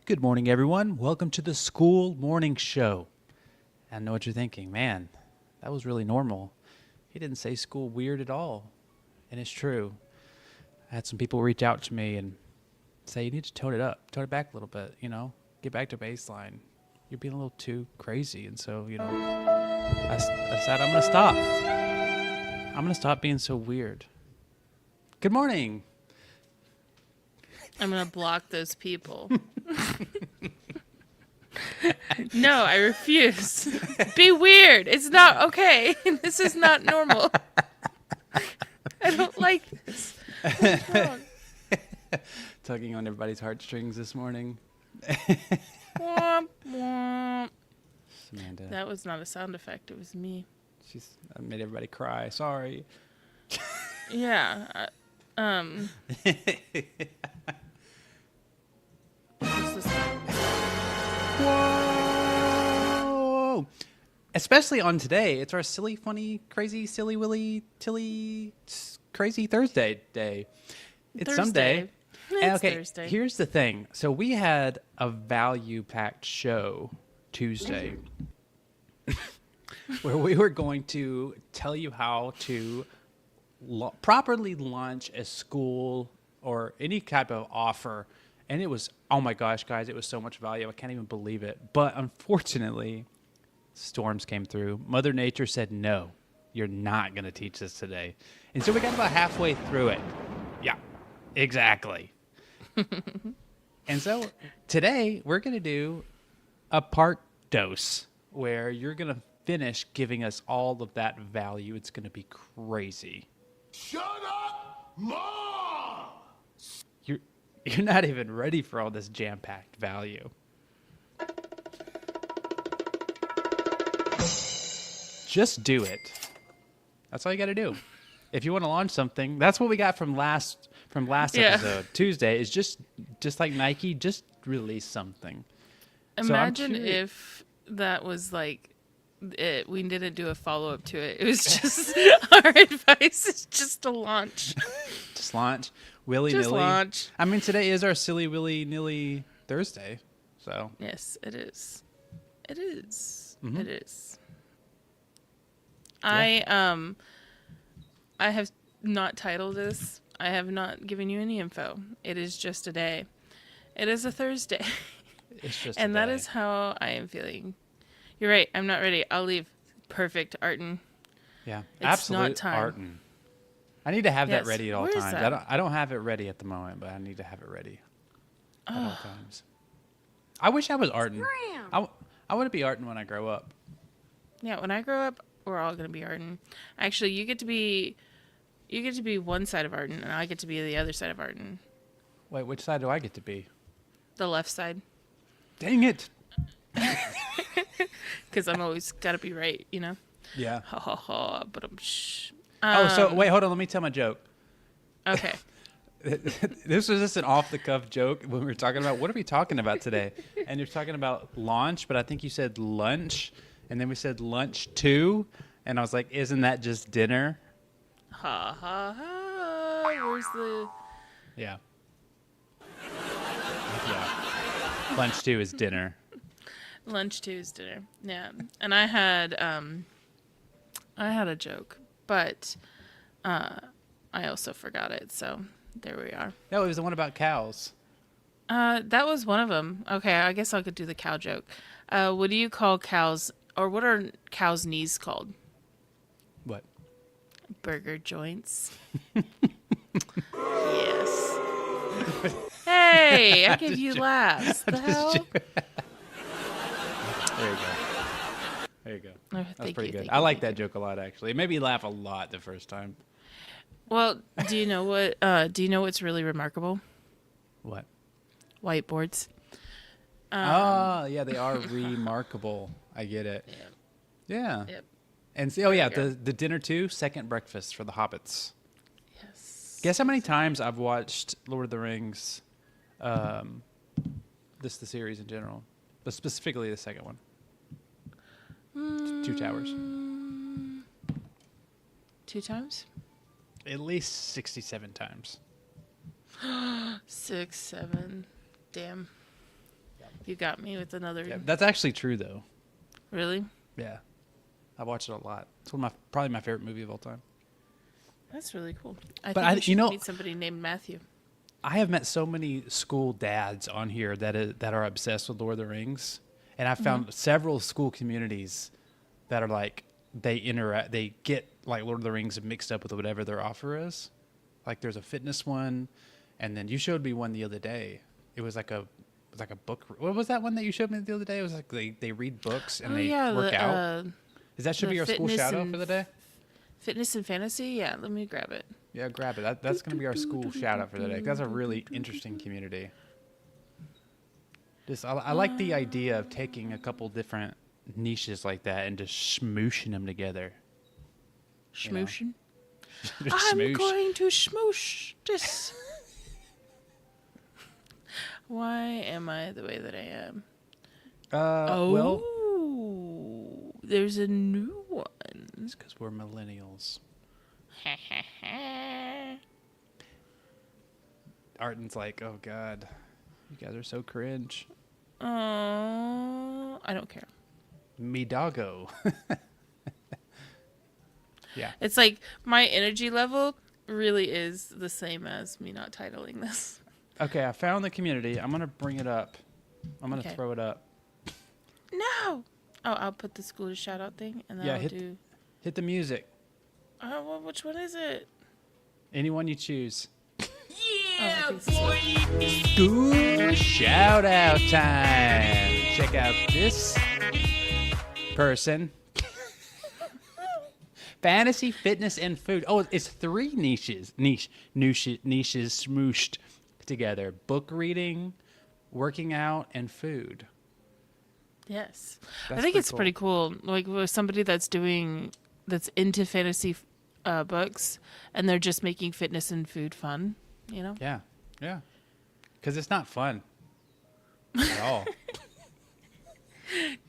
Good morning, everyone. Welcome to the Skool Morning Show. I know what you're thinking. Man, that was really normal. He didn't say school weird at all. And it's true. I had some people reach out to me and say, you need to tone it up, tone it back a little bit, get back to baseline. You're being a little too crazy. And so, I said, I'm going to stop. I'm going to stop being so weird. Good morning. I'm going to block those people. No, I refuse. Be weird. It's not okay. This is not normal. I don't like this. What's wrong? Tugging on everybody's heartstrings this morning. Womp, womp. Amanda. That was not a sound effect. It was me. I made everybody cry. Sorry. Yeah. What's this? Whoa! Especially on today. It's our silly, funny, crazy, silly, willy, tilly, crazy Thursday day. It's Sunday. It's Thursday. Here's the thing. So we had a value-packed show Tuesday where we were going to tell you how to properly launch a school or any type of offer. And it was, oh my gosh, guys, it was so much value. I can't even believe it. But unfortunately, storms came through. Mother Nature said, no, you're not going to teach this today. And so we got about halfway through it. Yeah, exactly. And so today we're going to do a part dose where you're going to finish giving us all of that value. It's going to be crazy. Shut up, Mom! You're not even ready for all this jam-packed value. Just do it. That's all you got to do. If you want to launch something, that's what we got from last episode. Tuesday is just like Nike, just release something. Imagine if that was like it. We didn't do a follow-up to it. It was just our advice is just to launch. Just launch. Willy-nilly. Just launch. I mean, today is our silly willy-nilly Thursday. So Yes, it is. It is. Mm-hmm. It is. Yeah. I have not titled this. I have not given you any info. It is just a day. It is a Thursday. It's just And a that day. is how I am feeling. You're right. I'm not ready. I'll leave. Perfect, Arden. Yeah, It's absolute not time. Arden. I need to have that Yes. ready at all Where is times. that? I don't have it ready at the moment, but I need to have it ready at all Oh. times. I wish I was Arden. I want to be Arden when I grow up. Yeah, when I grow up, we're all gonna be Arden. Actually, you get to be one side of Arden, and I get to be the other side of Arden. Wait, which side do I get to be? The left side. Dang it. Because I'm always gotta be right, you know? Yeah. Ha ha ha, but I'm shh. So wait, hold on. Let me tell my joke. Okay. This was just an off-the-cuff joke when we were talking about what are we talking about today, and you're talking about launch, but I think you said lunch, and then we said lunch too, and I was like, isn't that just dinner? Ha ha ha. Where's the... Yeah. Yeah. Lunch too is dinner. Lunch too is dinner. Yeah. And I had a joke, but I also forgot it, so there we are. No, it was the one about cows. That was one of them. Okay, I guess I could do the cow joke. What do you call cows, or what are cows' knees called? What? Burger joints. Yes. Hey, I give you laughs. The hell? There you go. There you go. Oh, That's pretty good. thank I you, like thank that joke a lot, actually. It made me laugh a lot the first time. Well, do you know what's really remarkable? What? Whiteboards. Yeah, they are remarkable. I get it. Yeah. Yep. And see, oh yeah, There you the dinner too, second breakfast for the hobbits. Yes. Guess how many times I've watched Lord of the Rings, the series in general, but specifically the second one. Two Towers. 2 times? At least 67 times. 6, 7. Damn. You got me with another. Yeah, that's actually true though. Really? Yeah, I watch it a lot. It's one of probably my favorite movie of all time. That's really cool. I But think I- you should you know- meet somebody named Matthew. I have met so many school dads on here that are obsessed with Lord of the Rings, and I've found several school communities that are like they get like Lord of the Rings mixed up with whatever their offer is. Like there's a fitness one, and then you showed me one the other day. It was like a book. What was that one that you showed me the other day? It was like they read books and they work out. Is that should the be our school fitness shout out and for the day? Fitness and fantasy? Yeah, let me grab it. Yeah, grab it. That's going to be our school shout out for the day. That's a really interesting community. I like the idea of taking a couple different niches like that and just smooshing them together. You know? Schmooshin'? Just I'm smoosh. going to smoosh this. Why am I the way that I am? Well, There's a new one. it's because we're millennials. Arden's like, oh god, you guys are so cringe. I don't care. Me doggo. Yeah. It's like my energy level really is the same as me not titling this. Okay, I found the community. I'm gonna bring it up. I'm gonna Okay. throw it up. No. Oh, I'll put the school to shout out thing, and then Yeah, I'll hit do. hit the music. Oh, well, which one is it? Anyone you choose. Yeah, boy. School shout out time. Check out this person. Fantasy, fitness, and food. Oh, it's three niches smooshed together: book reading, working out, and food. Yes, That's I think pretty it's cool. pretty cool. Like with somebody that's into fantasy books, and they're just making fitness and food fun. You know. Yeah, yeah. Because it's not fun at all.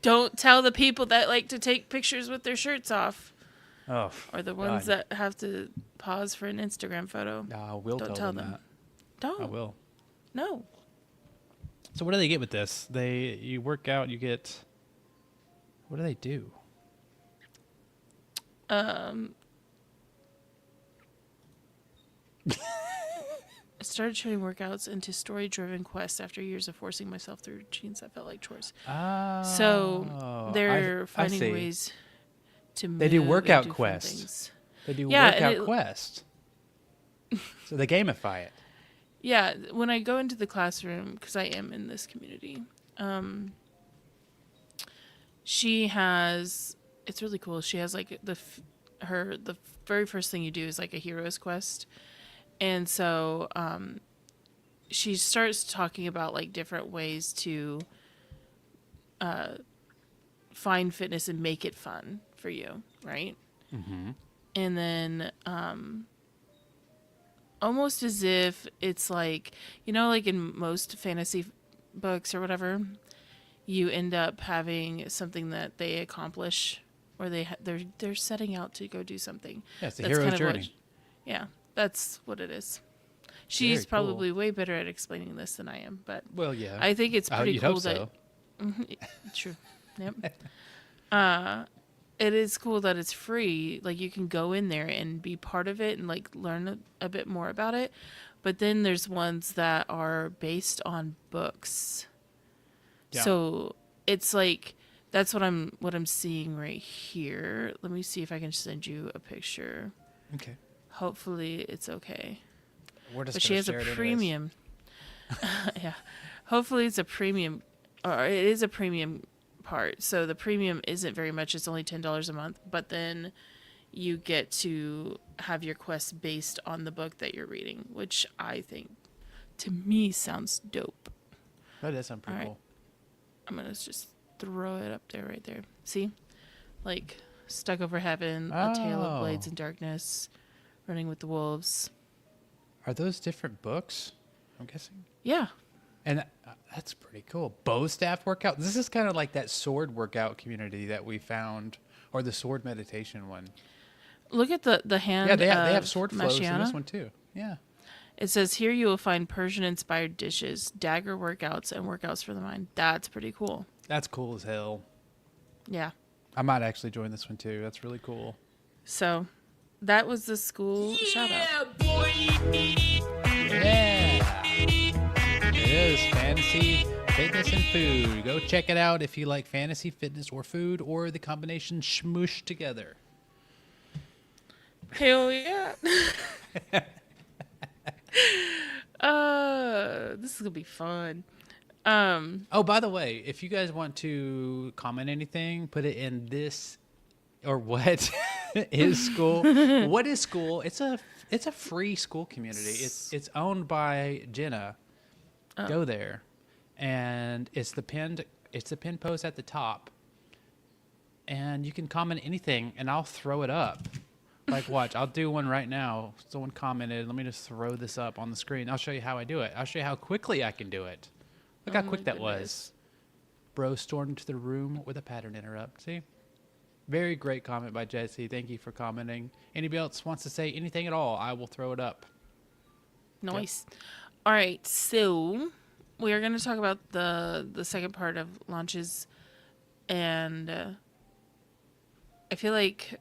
Don't tell the people that like to take pictures with their shirts off, Oh, or the ones God. that have to pause for an Instagram photo. No, I will Don't tell tell them them. that. Don't. I will. No. So what do they get with this? You work out, you get. What do they do? I started turning workouts into story-driven quests after years of forcing myself through routines that felt like chores. Oh, So they're I finding see. ways to move They do and workout do fun quests. things. They do Yeah, and workout it- quest. So they gamify it. Yeah, when I go into the classroom, because I am in this community, she has. It's really cool. She has like the very first thing you do is like a hero's quest, and so she starts talking about like different ways to find fitness and make it fun for you, right? Mm-hmm. And then almost as if it's like, you know, like in most fantasy books or whatever, you end up having something that they accomplish, or they're setting out to go do something. Yeah, it's a That's hero's kind of what- journey. yeah, that's what it is. She's Very cool. probably way better at explaining this than I am, but Well, yeah. I think it's pretty you'd cool hope that so. True. Yep. It is cool that it's free. Like you can go in there and be part of it and like learn a bit more about it. But then there's ones that are based on books. Yeah. So it's like that's what I'm seeing right here. Let me see if I can send you a picture. Okay. Hopefully it's okay. We're just But gonna she has a share it anyways. premium. Yeah. Hopefully it's a premium, or it is a premium part. So the premium isn't very much. It's only $10 a month. But then you get to have your quest based on the book that you're reading, which I think, to me, sounds dope. That does sound pretty All right. cool. I'm going to just throw it up there right there. See? Like, Stuck Over Heaven, A Tale of Blades Oh. and Darkness, Running with the Wolves. Are those different books? I'm guessing. Yeah. And that's pretty cool. Bow staff workout. This is kind of like that sword workout community that we found, or the sword meditation one. Look at the hand. Yeah, they have of sword flows in Mashiana. this one too. Yeah. It says here you will find Persian-inspired dishes, dagger workouts, and workouts for the mind. That's pretty cool. That's cool as hell. Yeah. I might actually join this one too. That's really cool. So that was the Skool shout out. Yeah. It is fantasy, fitness, and food. Go check it out if you like fantasy, fitness, or food, or the combination smoosh together. Hell yeah. This is gonna be fun. Oh, by the way, if you guys want to comment anything, put it in this or what is Skool? What is Skool? It's a free Skool community. It's owned by Jenna. Go there, and it's the pinned post at the top, and you can comment anything, and I'll throw it up. Like, watch, I'll do one right now. Someone commented. Let me just throw this up on the screen. I'll show you how I do it. I'll show you how quickly I can do it. Look how quick that was. Bro stormed into the room with a pattern interrupt. See? Very great comment by Jesse. Thank you for commenting. Anybody else wants to say anything at all, I will throw it up. Nice. Yep. All right, so we are going to talk about the second part of launches, and I feel like,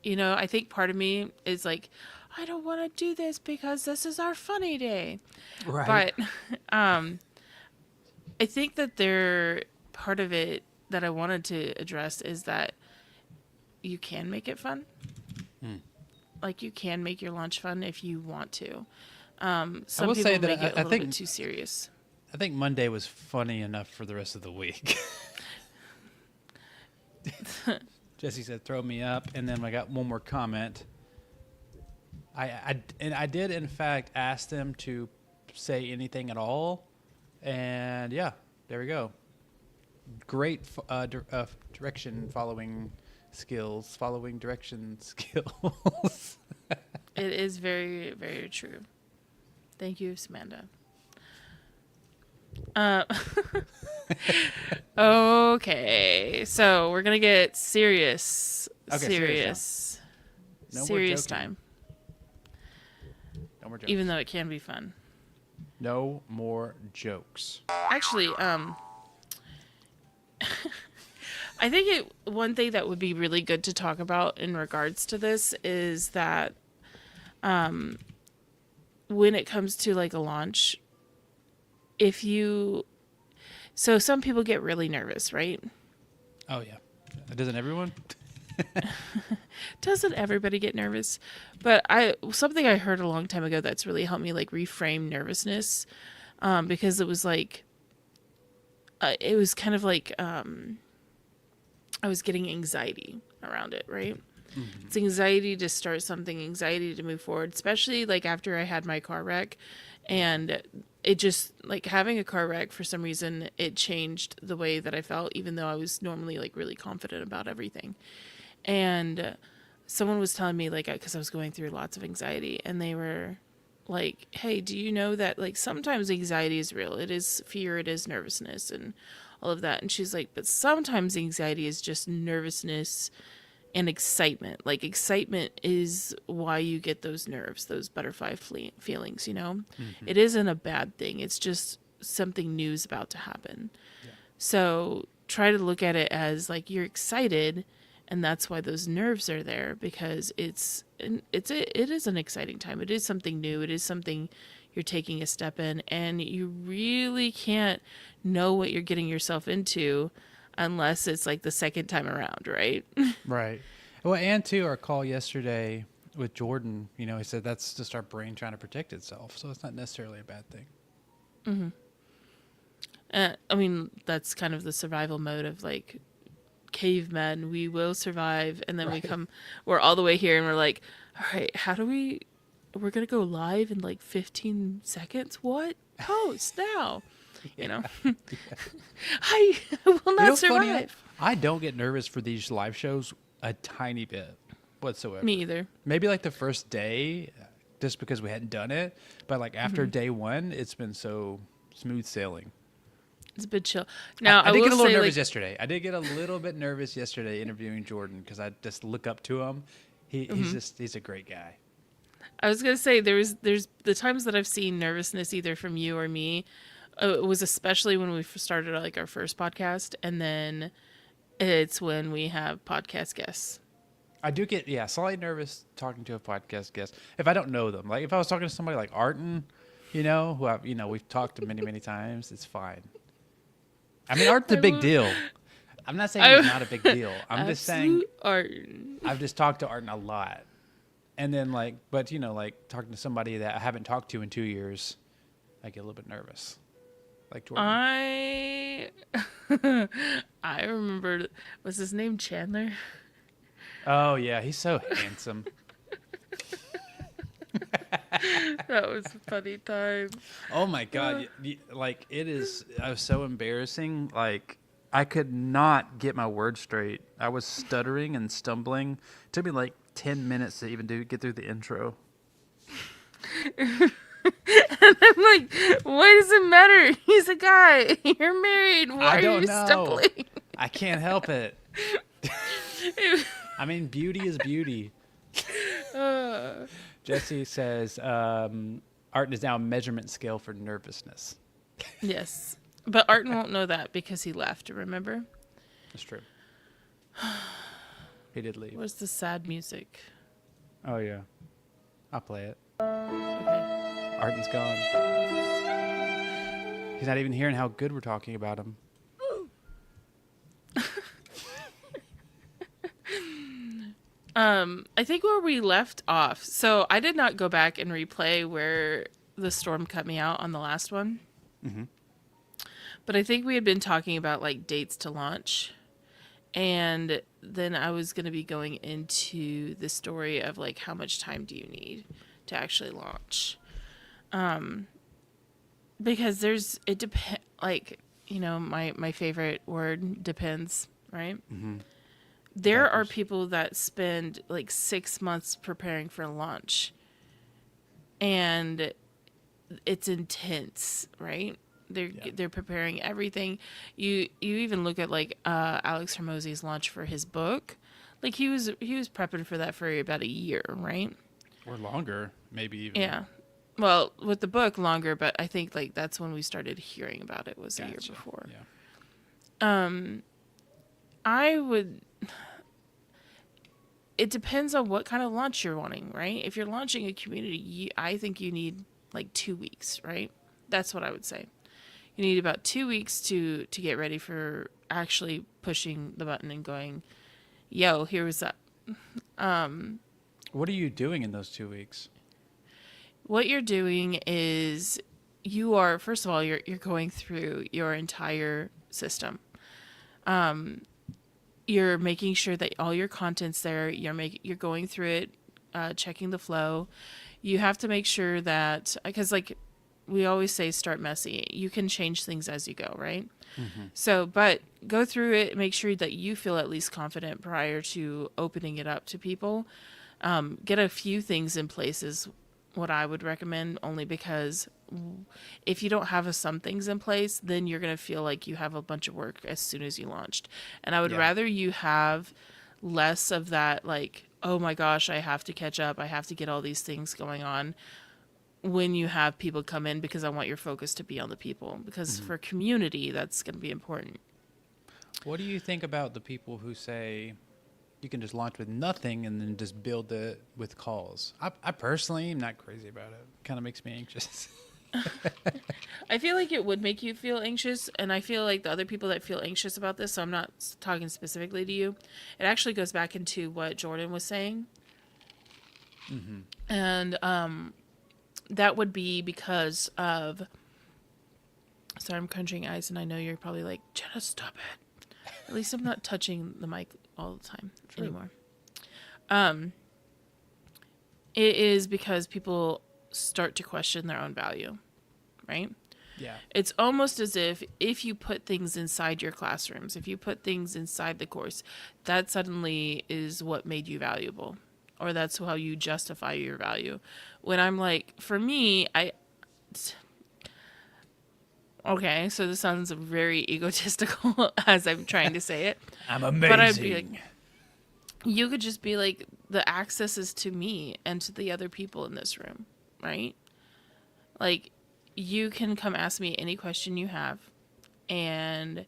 I think part of me is like, I don't want to do this because this is our funny day. Right. But I think that part of it that I wanted to address is that you can make it fun. Like, you can make your launch fun if you want to. Some people say that make it a little bit too serious. I think Monday was funny enough for the rest of the week. Jesse said, "Throw me up," and then I got one more comment. I did in fact ask them to say anything at all, and yeah, there we go. Great direction following skills, following direction skills. It is very, very true. Thank you, Samantha. Okay, so we're gonna get serious. Okay, serious. No serious more joking. time. No more jokes. Even though it can be fun. No more jokes. Actually, I think one thing that would be really good to talk about in regards to this is that when it comes to like a launch, so some people get really nervous, right? Oh yeah. Doesn't everyone? Doesn't everybody get nervous? But something I heard a long time ago that's really helped me like reframe nervousness, because it was like, it was kind of like, I was getting anxiety around it, right? Mm-hmm. It's anxiety to start something, anxiety to move forward, especially like after I had my car wreck. And it just, like, having a car wreck, for some reason, it changed the way that I felt, even though I was normally like really confident about everything. And someone was telling me, like, because I was going through lots of anxiety, and they were like, hey, do you know that like sometimes anxiety is real? It is fear, it is nervousness, and all of that. And she's like, but sometimes anxiety is just nervousness and excitement. Like, excitement is why you get those nerves, those butterfly feelings, Mm-hmm. It isn't a bad thing. It's just something new is about to happen. Yeah. So try to look at it as like you're excited, and that's why those nerves are there, because it is an exciting time. It is something new. It is something you're taking a step in, and you really can't know what you're getting yourself into unless it's like the second time around, right? Right. Well, and to our call yesterday with Jordan, he said that's just our brain trying to protect itself. So it's not necessarily a bad thing. Mm-hmm. I mean, that's kind of the survival mode of like cavemen. We will survive. And then right. we're all the way here, and we're like, all right, we're going to go live in like 15 seconds. What? Post now. Yeah. I will not survive. I don't get nervous for these live shows a tiny bit whatsoever. Me either. Maybe like the first day, just because we hadn't done it. But like after day one, it's been so smooth sailing. It's a bit chill. Now, I did get a little nervous yesterday. I did get a little bit nervous yesterday interviewing Jordan, because I just look up to him. He's a great guy. I was gonna say there's the times that I've seen nervousness either from you or me. It was especially when we started like our first podcast, and then it's when we have podcast guests. I do get slightly nervous talking to a podcast guest if I don't know them. Like if I was talking to somebody like Arton, who we've talked to many times, it's fine. I mean, Art's a big deal. I'm not saying he's not a big deal. I'm just saying Arton. I've just talked to Arton a lot, and then like talking to somebody that I haven't talked to in 2 years, I get a little bit nervous. Like Jordan. I remember, was his name Chandler? Oh yeah, he's so handsome. That was a funny time. Oh my god, like it was so embarrassing. Like I could not get my words straight. I was stuttering and stumbling. It took me like 10 minutes to even get through the intro. And I'm like, why does it matter? He's a guy. You're married. Why I don't are you know. stumbling? I can't help it. I mean, beauty is beauty. Jesse says, Art is now a measurement scale for nervousness. Yes. But Arton won't know that because he left, remember? That's true. He did leave. Where's the sad music? Oh, yeah. I'll play it. Okay. Arton's gone. He's not even hearing how good we're talking about him. I think where we left off, so I did not go back and replay where the storm cut me out on the last one. Mm-hmm. But I think we had been talking about like dates to launch. And then I was going to be going into the story of like how much time do you need to actually launch? Because it depends, like, my favorite word, depends, right? Mm-hmm. There are people that spend like 6 months preparing for launch, and it's intense, right? They're preparing everything. You even look at like Alex Hormozy's launch for his book, like he was prepping for that for about a year, right? Or longer, maybe even. Yeah. Well, with the book longer, but I think like that's when we started hearing about it was a year before. Yeah. It depends on what kind of launch you're wanting, right? If you're launching a community, I think you need like 2 weeks, right? That's what I would say. You need about 2 weeks to get ready for actually pushing the button and going, yo, here's up. What are you doing in those 2 weeks? What you're doing is you are, first of all, you're going through your entire system. You're making sure that all your content's there. You're going through it, checking the flow. You have to make sure that, because like we always say, start messy. You can change things as you go, right? Mm-hmm. So, but go through it. Make sure that you feel at least confident prior to opening it up to people. Get a few things in place is what I would recommend, only because if you don't have some things in place, then you're going to feel like you have a bunch of work as soon as you launched. And I would rather you have less of that, like, oh my gosh, I have to catch up. I have to get all these things going on when you have people come in, because I want your focus to be on the people, because for community, that's going to be important. What do you think about the people who say you can just launch with nothing and then just build it with calls? I personally am not crazy about it. Kind of makes me anxious. I feel like it would make you feel anxious, and I feel like the other people that feel anxious about this, so I'm not talking specifically to you, it actually goes back into what Jordan was saying. Mm-hmm. And that would be because of, sorry, I'm crunching eyes, and I know you're probably like, Jenna, stop it. At least I'm not touching the mic all the time anymore. It is because people start to question their own value, right? Yeah. It's almost as if you put things inside your classrooms, if you put things inside the course, that suddenly is what made you valuable, or that's how you justify your value. When I'm like, for me, okay, so this sounds very egotistical as I'm trying to say it. I'm amazing. But I'd be like, you could just be like, the access is to me and to the other people in this room, right? Like, you can come ask me any question you have, and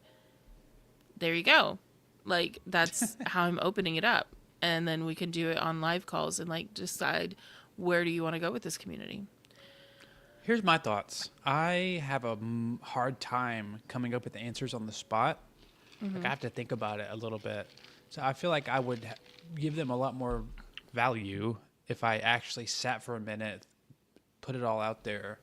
there you go. Like, that's how I'm opening it up. And then we can do it on live calls and like decide, where do you want to go with this community? Here's my thoughts. I have a hard time coming up with answers on the spot. Like, I have to think about it a little bit. So I feel like I would give them a lot more value if I actually sat for a minute, put it all out there,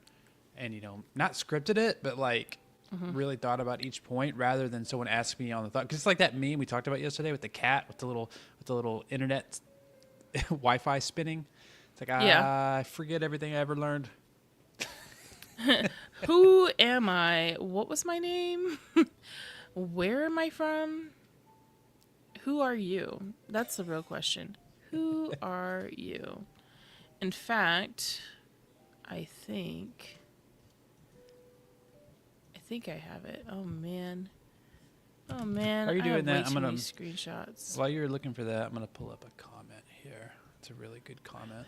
and, you know, not scripted it, but like really thought about each point rather than someone ask me on the thought. Because it's like that meme we talked about yesterday with the cat with the little internet Wi-Fi spinning. It's like, Yeah. I forget everything I ever learned. Who am I? What was my name? Where am I from? Who are you? That's the real question. Who are you? In fact, I think I have it. Oh man. Oh man. While you're I have doing that, way I'm too gonna many screenshots. while you're looking for that, I'm gonna pull up a comment here. It's a really good comment.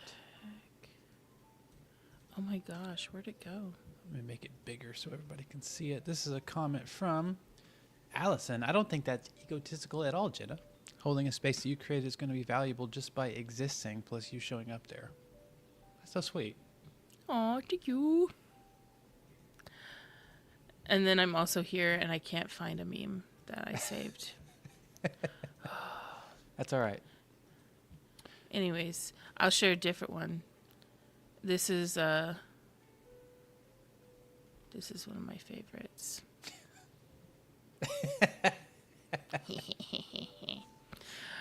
Oh my gosh, where'd it go? Let me make it bigger so everybody can see it. This is a comment from Allison. I don't think that's egotistical at all, Jenna. Holding a space that you created is going to be valuable just by existing, plus you showing up there. That's so sweet. Aw, thank you. And then I'm also here and I can't find a meme that I saved. That's all right. Anyways, I'll share a different one. This is one of my favorites.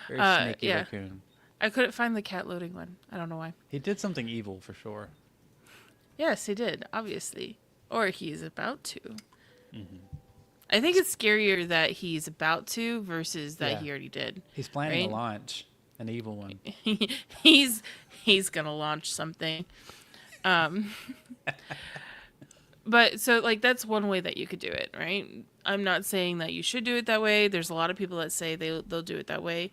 Very sneaky yeah. raccoon. I couldn't find the cat loading one. I don't know why. He did something evil for sure. Yes, he did, obviously. Or he's about to. I think it's scarier that he's about to versus that Yeah. he already did. He's planning Right? a launch, an evil one. he's gonna launch something. But so like that's one way that you could do it, right? I'm not saying that you should do it that way. There's a lot of people that say they'll do it that way.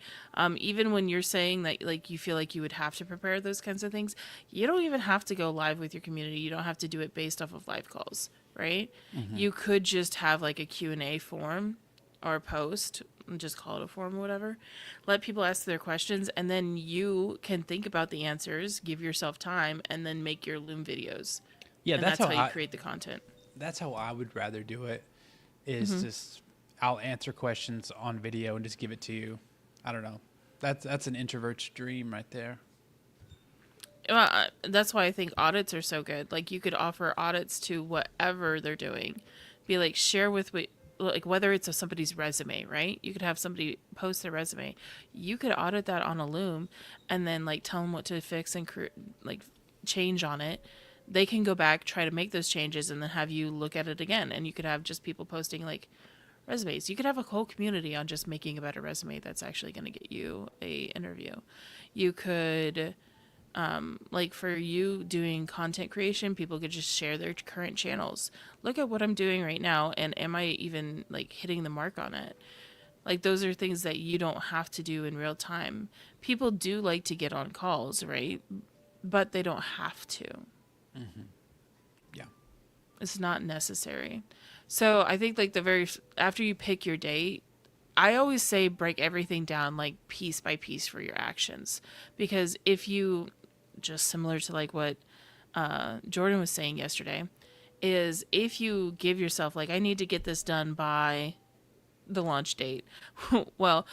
Even when you're saying that like you feel like you would have to prepare those kinds of things, you don't even have to go live with your community. You don't have to do it based off of live calls, right? You could just have like a Q&A form or a post, and just call it a form or whatever. Let people ask their questions, and then you can think about the answers, give yourself time, and then make your Loom videos. Yeah, And that's how how you create the content. that's how I would rather do it. Is just I'll answer questions on video and just give it to you. I don't know. That's an introvert's dream right there. Well, that's why I think audits are so good. Like you could offer audits to whatever they're doing. Be like share with like whether it's somebody's resume, right? You could have somebody post their resume. You could audit that on a Loom, and then like tell them what to fix and like change on it. They can go back, try to make those changes, and then have you look at it again. And you could have just people posting like resumes. You could have a whole community on just making a better resume that's actually going to get you a interview. You could, like for you doing content creation, people could just share their current channels. Look at what I'm doing right now, and am I even like hitting the mark on it? Like those are things that you don't have to do in real time. People do like to get on calls, right? But they don't have to. Yeah. It's not necessary. So I think like after you pick your date, I always say break everything down like piece by piece for your actions. Because if you, just similar to like what Jordan was saying yesterday, is if you give yourself like, I need to get this done by the launch date. Well,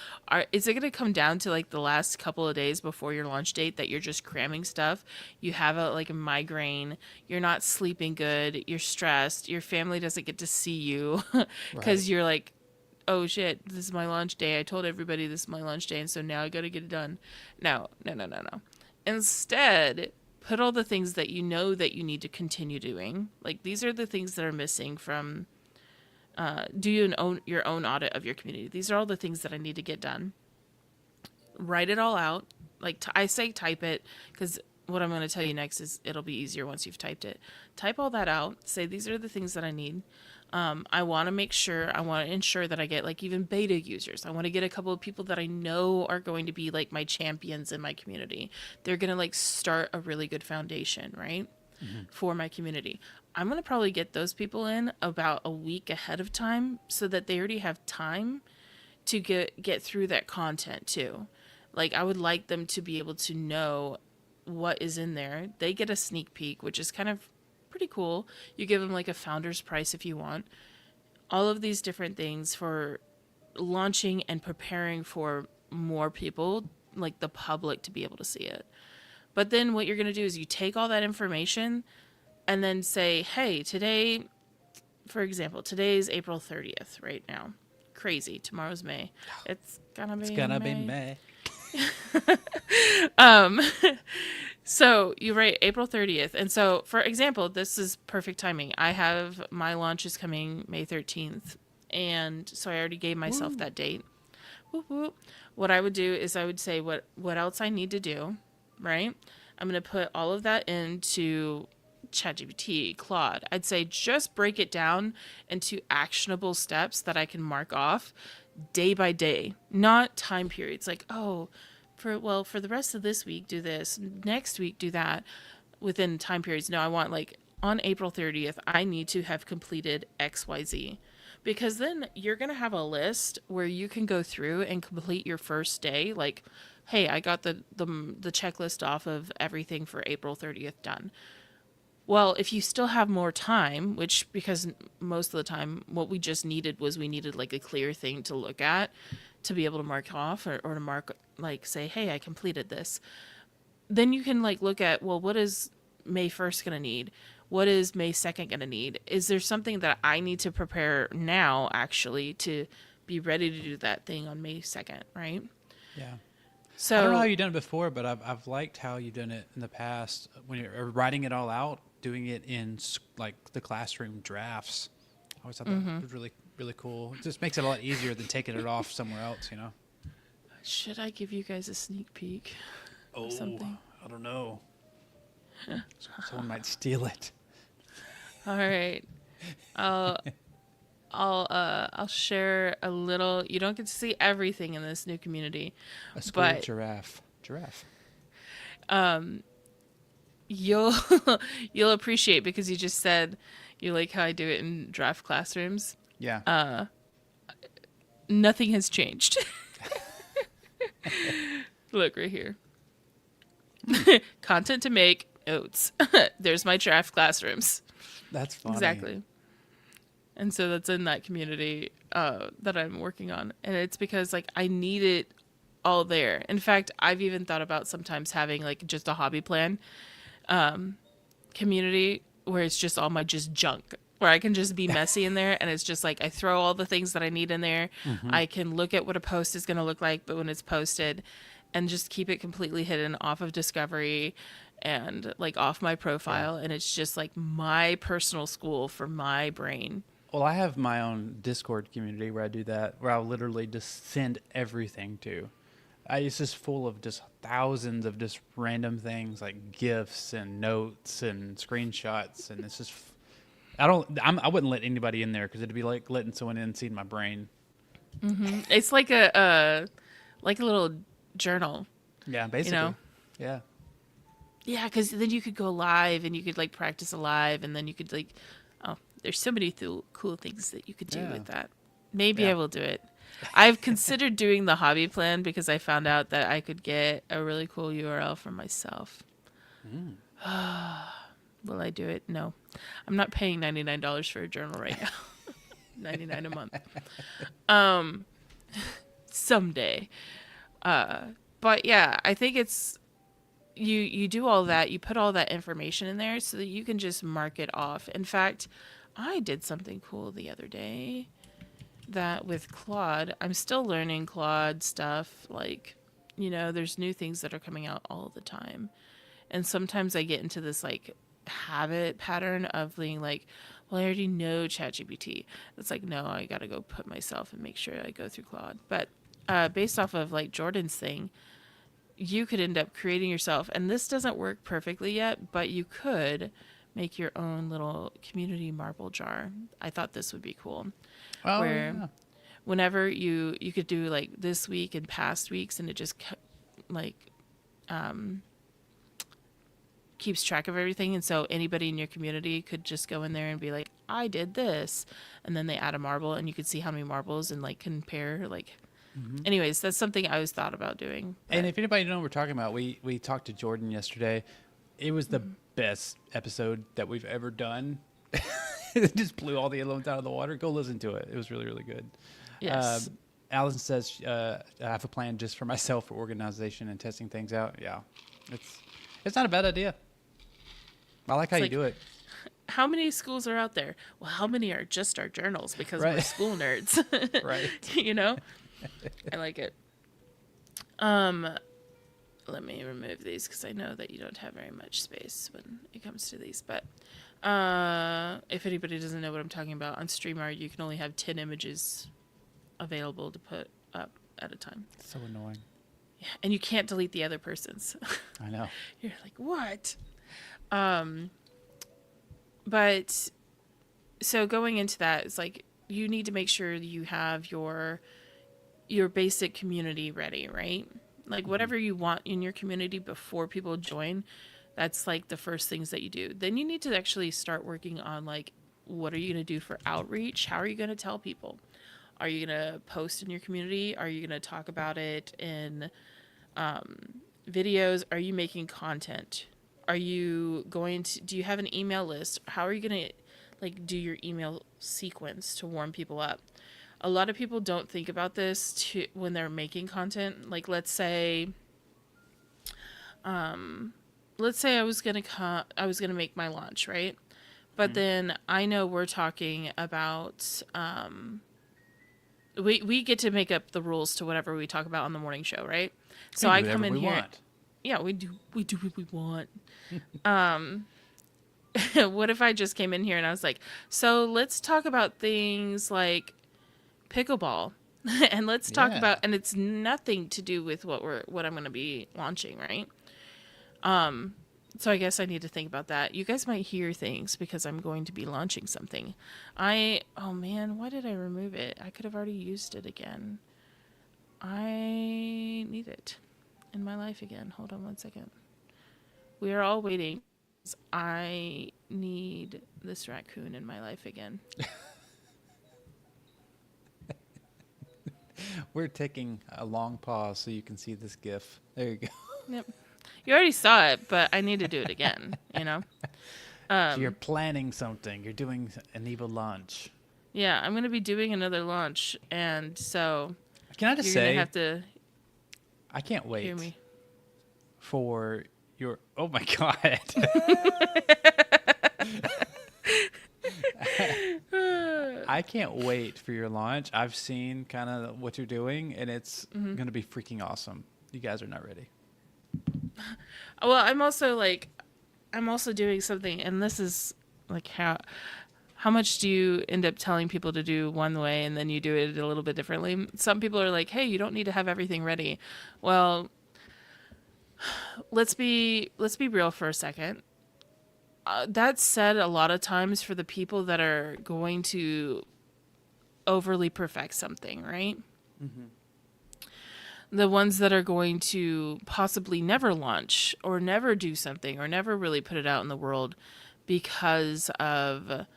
is it going to come down to like the last couple of days before your launch date that you're just cramming stuff? You have a migraine, you're not sleeping good, you're stressed, your family doesn't get to see you because you're like, oh shit, this is my launch day. I told everybody this is my launch day, and so now I got to get it done. No. Instead, put all the things that you know that you need to continue doing. Like these are the things that are missing from do your own audit of your community. These are all the things that I need to get done. Write it all out. Like I say type it, because what I'm going to tell you next is it'll be easier once you've typed it. Type all that out. Say these are the things that I need. I want to ensure that I get like even beta users. I want to get a couple of people that I know are going to be like my champions in my community. They're going to like start a really good foundation, right? For my community. I'm going to probably get those people in about a week ahead of time so that they already have time to get through that content too. Like I would like them to be able to know what is in there. They get a sneak peek, which is kind of pretty cool. You give them like a founder's price if you want. All of these different things for launching and preparing for more people, like the public, to be able to see it. But then what you're going to do is you take all that information and then say, hey, today, for example, today's April 30th right now. Crazy. Tomorrow's May. It's gonna be May. So you write April 30th. And so, for example, this is perfect timing. I have my launch is coming May 13th. And so I already gave myself that date. Whoop, whoop. What I would do is I would say what else I need to do, right? I'm going to put all of that into ChatGPT, Claude. I'd say just break it down into actionable steps that I can mark off day by day, not time periods. Like, oh, for the rest of this week, do this. Next week, do that within time periods. No, I want like on April 30th, I need to have completed XYZ. Because then you're going to have a list where you can go through and complete your first day. Like, hey, I got the checklist off of everything for April 30th done. Well, if you still have more time, which because most of the time what we just needed was we needed like a clear thing to look at to be able to mark off or to mark like say, hey, I completed this. Then you can like look at, well, what is May 1st going to need? What is May 2nd going to need? Is there something that I need to prepare now actually to be ready to do that thing on May 2nd, right? Yeah. So I don't know how you've done it before, but I've liked how you've done it in the past when you're writing it all out, doing it in like the classroom drafts. I always thought that was really, really cool. It just makes it a lot easier than taking it off somewhere else, you know? Should I give you guys a sneak peek of something? I don't know. Someone might steal it. All right. I'll share a little. You don't get to see everything in this new community. A school but giraffe. You'll you'll appreciate because you just said you like how I do it in draft classrooms. Yeah. Nothing has changed. Look right here. Content to make, notes. There's my draft classrooms. That's funny. Exactly. And so that's in that community that I'm working on. And it's because like I need it all there. In fact, I've even thought about sometimes having like just a hobby plan community where it's just all my just junk. Where I can just be messy in there and it's just like I throw all the things that I need in there. I can look at what a post is going to look like, but when it's posted and just keep it completely hidden off of Discovery and like off my profile. And it's just like my personal school for my brain. Well, I have my own Discord community where I do that, where I'll literally just send everything to. It's just full of just thousands of just random things like GIFs and notes and screenshots. And it's just, I wouldn't let anybody in there because it'd be like letting someone in and seeing my brain. It's like a little journal. Yeah, basically. You know? Yeah. Yeah, because then you could go live and you could like practice alive and then you could like, oh, there's so many cool things that you could do with that. Maybe I will do it. I've considered doing the hobby plan because I found out that I could get a really cool URL for myself. Will I do it? No. I'm not paying $99 for a journal right now. $99 a month. Someday. But yeah, I think it's you do all that, you put all that information in there so that you can just mark it off. In fact, I did something cool the other day that with Claude, I'm still learning Claude stuff. Like, you know, there's new things that are coming out all the time. And sometimes I get into this like habit pattern of being like, well, I already know ChatGPT. It's like, no, I got to go put myself and make sure I go through Claude. But based off of like Jordan's thing, you could end up creating yourself, and this doesn't work perfectly yet, but you could make your own little community marble jar. I thought this would be cool. Oh, Where yeah. whenever you could do like this week and past weeks, and it just like keeps track of everything, and so anybody in your community could just go in there and be like, I did this, and then they add a marble and you could see how many marbles and like compare like anyways, that's something I always thought about doing. And if anybody knows what we're talking about, we talked to Jordan yesterday. It was the best episode that we've ever done. It just blew all the other ones out of the water. Go listen to it. It was really, really good. Yes. Allison says, I have a plan just for myself for organization and testing things out. Yeah, it's not a bad idea. I like how you do it. How many schools are out there? Well, how many are just our journals because we're Right. school nerds? Right. You know? I like it. Let me remove these because I know that you don't have very much space when it comes to these. But if anybody doesn't know what I'm talking about, on StreamYard you can only have 10 images available to put up at a time. So annoying. Yeah, and you can't delete the other person's. I know. You're like, what? But so going into that, it's like you need to make sure you have your basic community ready, right? Like whatever you want in your community before people join, that's like the first things that you do. Then you need to actually start working on like, what are you going to do for outreach? How are you going to tell people? Are you going to post in your community? Are you going to talk about it in videos? Are you making content? Are you going to, do you have an email list? How are you going to like do your email sequence to warm people up? A lot of people don't think about this when they're making content. Like let's say I was going to make my launch, right? But then I know we're talking about we get to make up the rules to whatever we talk about on the morning show, right? So I come in here. Want. Yeah, we do what we want. What if I just came in here and I was like, so let's talk about things like pickleball and let's talk Yeah. about, and it's nothing to do with what I'm going to be launching, right? So I guess I need to think about that. You guys might hear things because I'm going to be launching something. Oh man, why did I remove it? I could have already used it again. I need it in my life again. Hold on one second. We are all waiting. I need this raccoon in my life again. We're taking a long pause so you can see this GIF. There you go. Yep. You already saw it, but I need to do it again, you know? So you're planning something. You're doing an evil launch. Yeah, I'm going to be doing another launch, and so Can I just you're going say, to have to I can't wait hear me. for your. Oh my god! I can't wait for your launch. I've seen kind of what you're doing, and it's going to be freaking awesome. You guys are not ready. Well, I'm also doing something, and this is like how much do you end up telling people to do one way and then you do it a little bit differently? Some people are like, hey, you don't need to have everything ready. Well, let's be real for a second. That said, a lot of times for the people that are going to overly perfect something, right? The ones that are going to possibly never launch or never do something or never really put it out in the world because of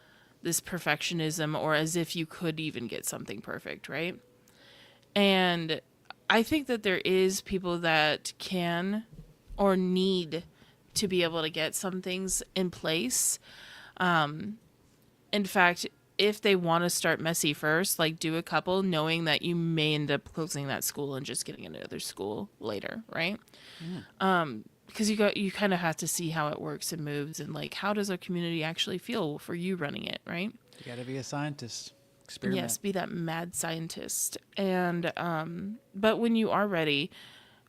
this perfectionism, or as if you could even get something perfect, right? And I think that there is people that can or need to be able to get some things in place. In fact, if they want to start messy first, like do a couple, knowing that you may end up closing that school and just getting another school later, right? Because you kind of have to see how it works and moves, and like how does a community actually feel for you running it, right? You got to be a scientist. Experiment. Yes, be that mad scientist. And but when you are ready,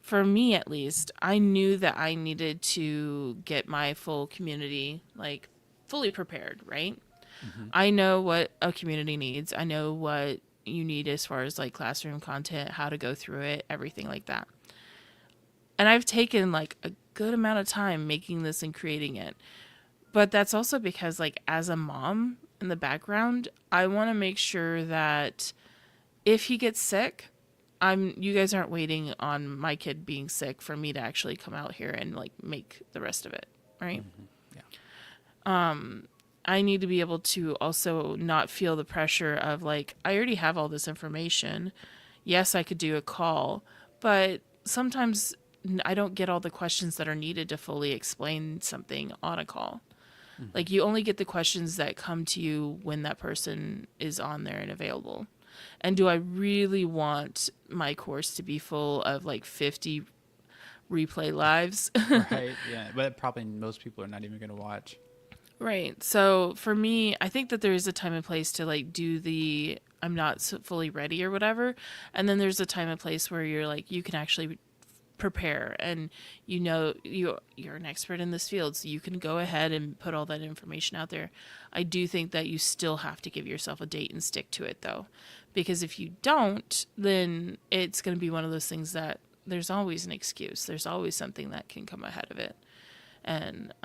for me at least, I knew that I needed to get my full community like fully prepared, right? I know what a community needs. I know what you need as far as like classroom content, how to go through it, everything like that. And I've taken like a good amount of time making this and creating it. But that's also because, like, as a mom in the background, I want to make sure that if he gets sick, you guys aren't waiting on my kid being sick for me to actually come out here and like make the rest of it, right? Yeah. I need to be able to also not feel the pressure of like, I already have all this information. Yes, I could do a call, but sometimes I don't get all the questions that are needed to fully explain something on a call. Like, you only get the questions that come to you when that person is on there and available. And do I really want my course to be full of like 50 replay lives? Right. Yeah. But probably most people are not even going to watch. Right. So for me, I think that there is a time and place to like do the I'm not fully ready or whatever. And then there's a time and place where you're like, you can actually prepare and you're an expert in this field, so you can go ahead and put all that information out there. I do think that you still have to give yourself a date and stick to it though, because if you don't, then it's going to be one of those things that there's always an excuse, there's always something that can come ahead of it. And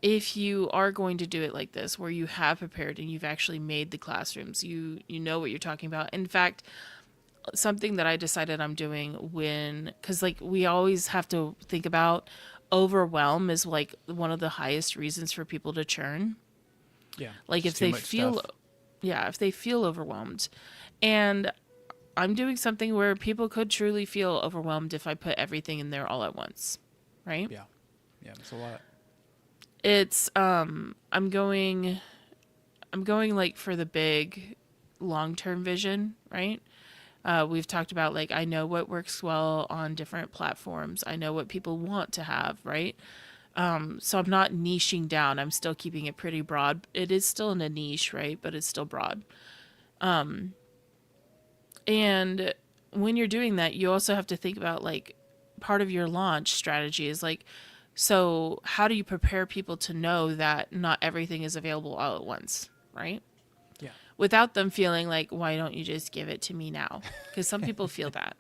if you are going to do it like this, where you have prepared and you've actually made the classrooms, you know what you're talking about. In fact, something that I decided I'm doing because like we always have to think about overwhelm is like one of the highest reasons for people to churn. Yeah. Like if they feel, if they feel overwhelmed. And I'm doing something where people could truly feel overwhelmed if I put everything in there all at once. Right? Yeah. Yeah. It's a lot. It's, I'm going like for the big long-term vision, right? We've talked about like, I know what works well on different platforms. I know what people want to have, right? So I'm not niching down. I'm still keeping it pretty broad. It is still in a niche, right? But it's still broad. And when you're doing that, you also have to think about like part of your launch strategy is like, so how do you prepare people to know that not everything is available all at once, right? Yeah. Without them feeling like, why don't you just give it to me now? Because some people feel that.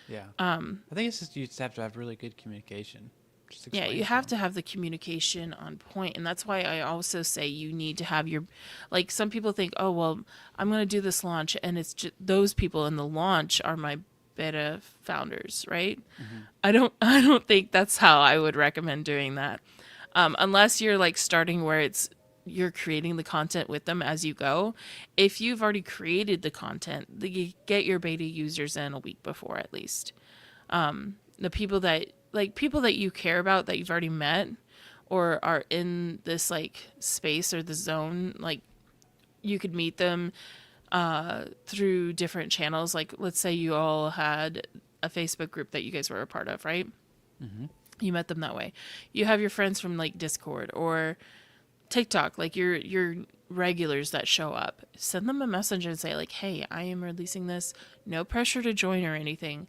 Yeah. I think it's just you just have to have really good communication. Just Yeah, explain you have them. to have the communication on point, and that's why I also say you need to have your, like some people think, oh well, I'm going to do this launch, and it's just those people in the launch are my beta founders, right? I don't think that's how I would recommend doing that, unless you're like starting where you're creating the content with them as you go. If you've already created the content, you get your beta users in a week before at least. The people that you care about that you've already met or are in this like space or the zone, like you could meet them through different channels. Like let's say you all had a Facebook group that you guys were a part of, right? You met them that way. You have your friends from like Discord or TikTok, like your regulars that show up. Send them a message and say like, hey, I am releasing this. No pressure to join or anything.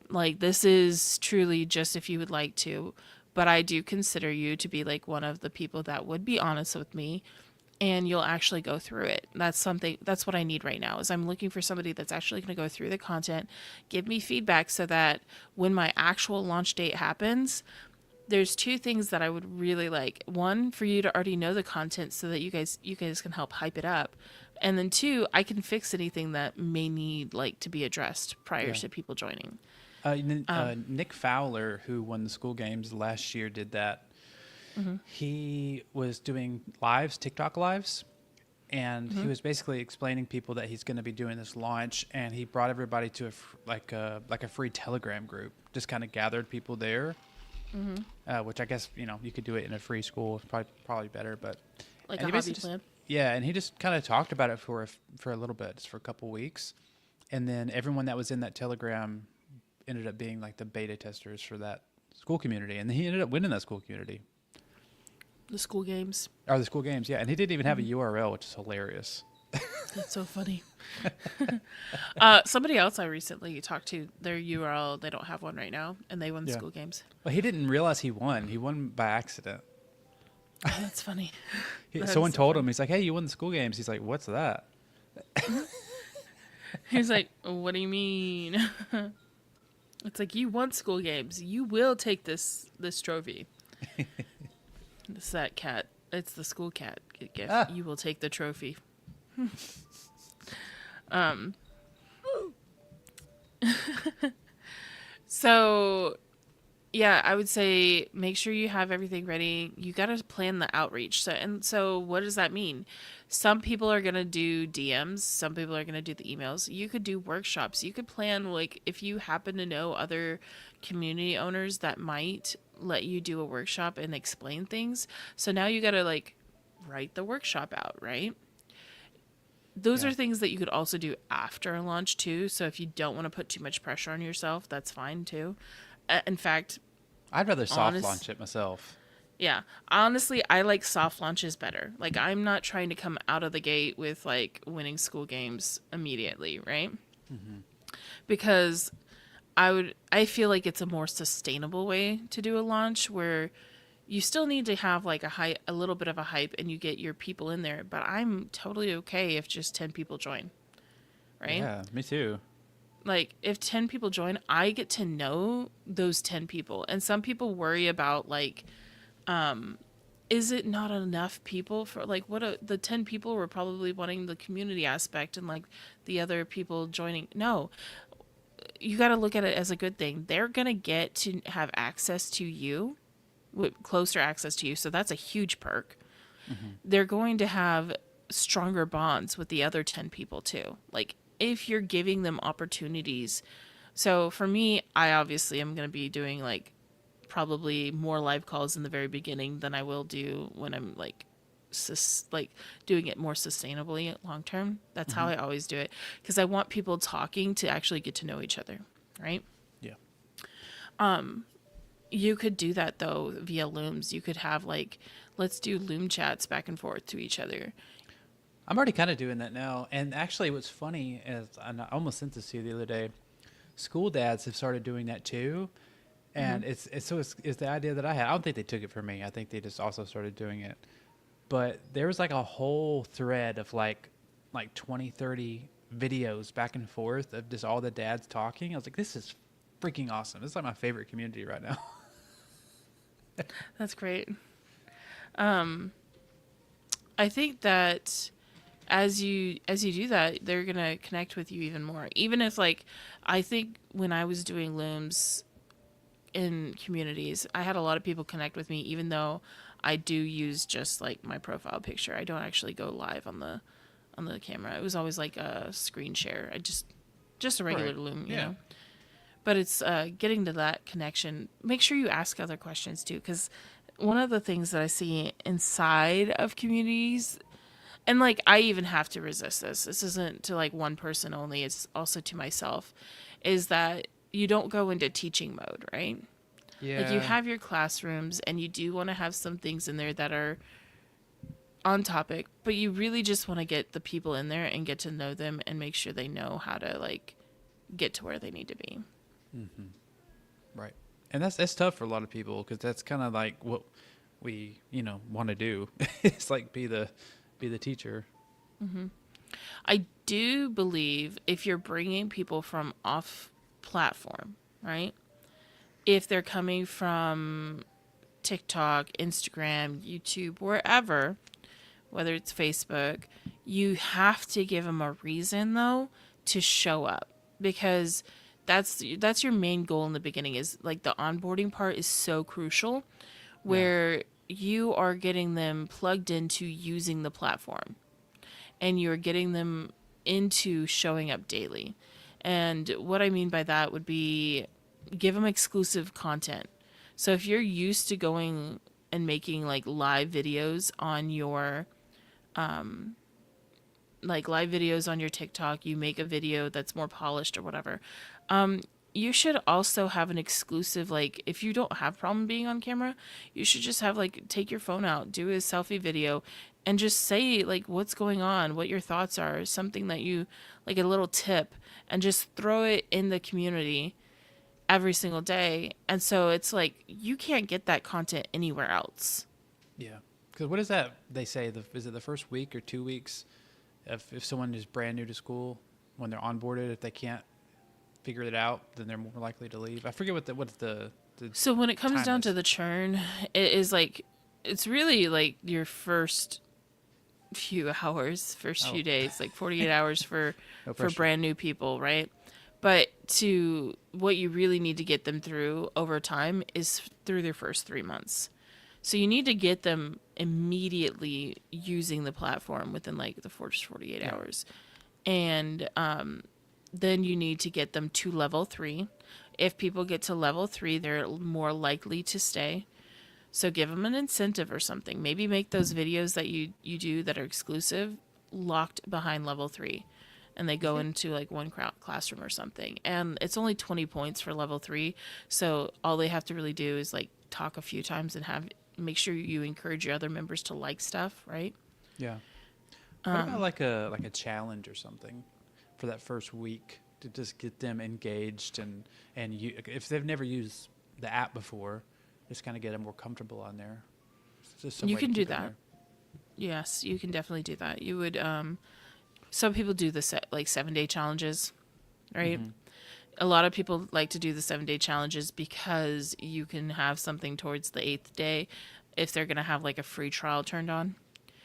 Like this is truly just if you would like to, but I do consider you to be like one of the people that would be honest with me and you'll actually go through it. That's what I need right now is I'm looking for somebody that's actually going to go through the content, give me feedback so that when my actual launch date happens, there's two things that I would really like. One, for you to already know the content so that you guys can help hype it up. And then two, I can fix anything that may need like to be addressed prior to people joining. Nick Fowler, who won the Skool games last year, did that. He was doing lives, TikTok lives, and he was basically explaining people that he's going to be doing this launch, and he brought everybody to a free Telegram group. Just kind of gathered people there, which I guess you could do it in a free school. It's probably better, but Like a hobby plan. Yeah, and he just kind of talked about it for a little bit, just for a couple weeks, and then everyone that was in that Telegram ended up being like the beta testers for that Skool community, and he ended up winning that Skool community. The Skool games. Or the Skool games, yeah. And he didn't even have a URL, which is hilarious. That's so funny. Somebody else I recently talked to, their URL, they don't have one right now, and they won the Skool games. Well, he didn't realize he won. He won by accident. Oh, that's funny. Someone told him, he's like, hey, you won the Skool games. He's like, what's that? He's like, what do you mean? It's like, you won Skool games. You will take this trophy. It's that cat. It's the school cat gift. Ah. You will take the trophy. um. So, yeah, I would say make sure you have everything ready. You got to plan the outreach. So what does that mean? Some people are going to do DMs, some people are going to do the emails. You could do workshops. You could plan, like, if you happen to know other community owners that might let you do a workshop and explain things. So now you got to, like, write the workshop out, right? Those Yeah. are things that you could also do after a launch too. So if you don't want to put too much pressure on yourself, that's fine too. In fact, I'd rather soft honest- launch it myself. yeah, honestly, I like soft launches better. Like, I'm not trying to come out of the gate with like winning school games immediately, right? Because I feel like it's a more sustainable way to do a launch where you still need to have like a little bit of a hype and you get your people in there, but I'm totally okay if just 10 people join, right? Yeah, me too. Like, if 10 people join, I get to know those 10 people. And some people worry about like, is it not enough people for like the 10 people were probably wanting the community aspect and like the other people joining. No, you got to look at it as a good thing. They're going to get to have access to you, with closer access to you. So that's a huge perk. They're going to have stronger bonds with the other 10 people too. Like, if you're giving them opportunities. So for me, I obviously am going to be doing like probably more live calls in the very beginning than I will do when I'm like doing it more sustainably long term. That's how I always do it, because I want people talking to actually get to know each other, right? Yeah. You could do that though via Looms. You could have like, let's do Loom chats back and forth to each other. I'm already kind of doing that now. And actually, what's funny is, and I almost sent this to you the other day, school dads have started doing that too. And it's the idea that I had. I don't think they took it from me. I think they just also started doing it. But there was like a whole thread of like 20, 30 videos back and forth of just all the dads talking. I was like, this is freaking awesome. This is like my favorite community right now. That's great. I think that as you do that, they're gonna connect with you even more. Even if like, I think when I was doing Looms in communities, I had a lot of people connect with me, even though I do use just like my profile picture. I don't actually go live on the camera. It was always like a screen share. I just a regular Right. Loom, you Yeah. know. But it's getting to that connection. Make sure you ask other questions too, because one of the things that I see inside of communities, and like I even have to resist this. This isn't to like one person only. It's also to myself. Is that you don't go into teaching mode, right? Yeah. Like, you have your classrooms and you do want to have some things in there that are on topic, but you really just want to get the people in there and get to know them and make sure they know how to like get to where they need to be. Right. And that's tough for a lot of people, because that's kind of like what we, want to do. It's like be the teacher. I do believe if you're bringing people from off platform, right? If they're coming from TikTok, Instagram, YouTube, wherever, whether it's Facebook, you have to give them a reason though to show up, because that's your main goal in the beginning. Is like the onboarding part is so crucial, where you are getting them plugged into using the platform and you're getting them into showing up daily. And what I mean by that would be give them exclusive content. So if you're used to going and making like live videos on your TikTok, you make a video that's more polished or whatever. You should also have an exclusive, like, if you don't have problem being on camera, you should just have like, take your phone out, do a selfie video, and just say like what's going on, what your thoughts are, something that you like, a little tip, and just throw it in the community every single day. And so it's like, you can't get that content anywhere else. Yeah. Because what is that they say? Is it the first week or 2 weeks? If someone is brand new to school, when they're onboarded, if they can't figure it out, then they're more likely to leave. I forget what the So when it comes time down is. to the churn, it is like, it's really like your first few hours, first few days, like 48 hours for No for pressure. brand new people, right? But to what you really need to get them through over time is through their first 3 months. So you need to get them immediately using the platform within like the first 48 Yeah. hours. And then you need to get them to level 3. If people get to level 3, they're more likely to stay. So give them an incentive or something. Maybe make those videos that you do that are exclusive locked behind level 3. And they go into like one classroom or something. And it's only 20 points for level 3. So all they have to really do is like talk a few times and make sure you encourage your other members to like stuff, right? Yeah. What about like a challenge or something for that first week to just get them engaged and you, if they've never used the app before, just kind of get them more comfortable on there. It's just some You way to can do keep it in that. there. Yes, you can definitely do that. You would some people do the like 7-day challenges, right? A lot of people like to do the 7-day challenges because you can have something towards the 8th day if they're going to have like a free trial turned on,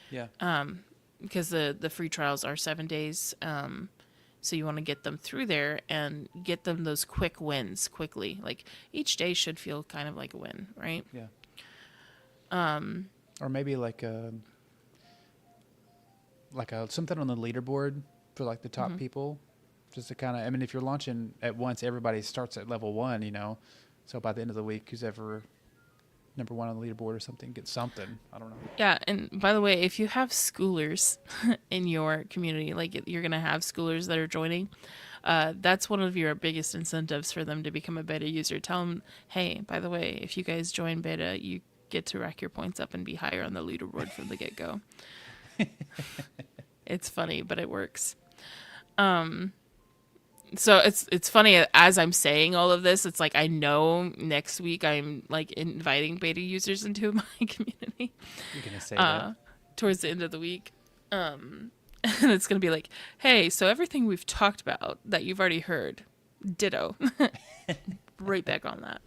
Yeah. because the free trials are 7 days. So you want to get them through there and get them those quick wins quickly. Like each day should feel kind of like a win, right? Yeah. Or maybe like a something on the leaderboard for like the top people, just to kind of. I mean, if you're launching at once, everybody starts at level 1, you know. So by the end of the week, who's ever number 1 on the leaderboard or something gets something. I don't know. Yeah, and by the way, if you have schoolers in your community, like you're gonna have schoolers that are joining, that's one of your biggest incentives for them to become a beta user. Tell them, hey, by the way, if you guys join beta, you get to rack your points up and be higher on the leaderboard from the get go. It's funny, but it works. So it's funny as I'm saying all of this, it's like I know next week I'm like inviting beta users into my community You're gonna say that. towards the end of the week. And it's going to be like, hey, so everything we've talked about that you've already heard, ditto. Right back on that.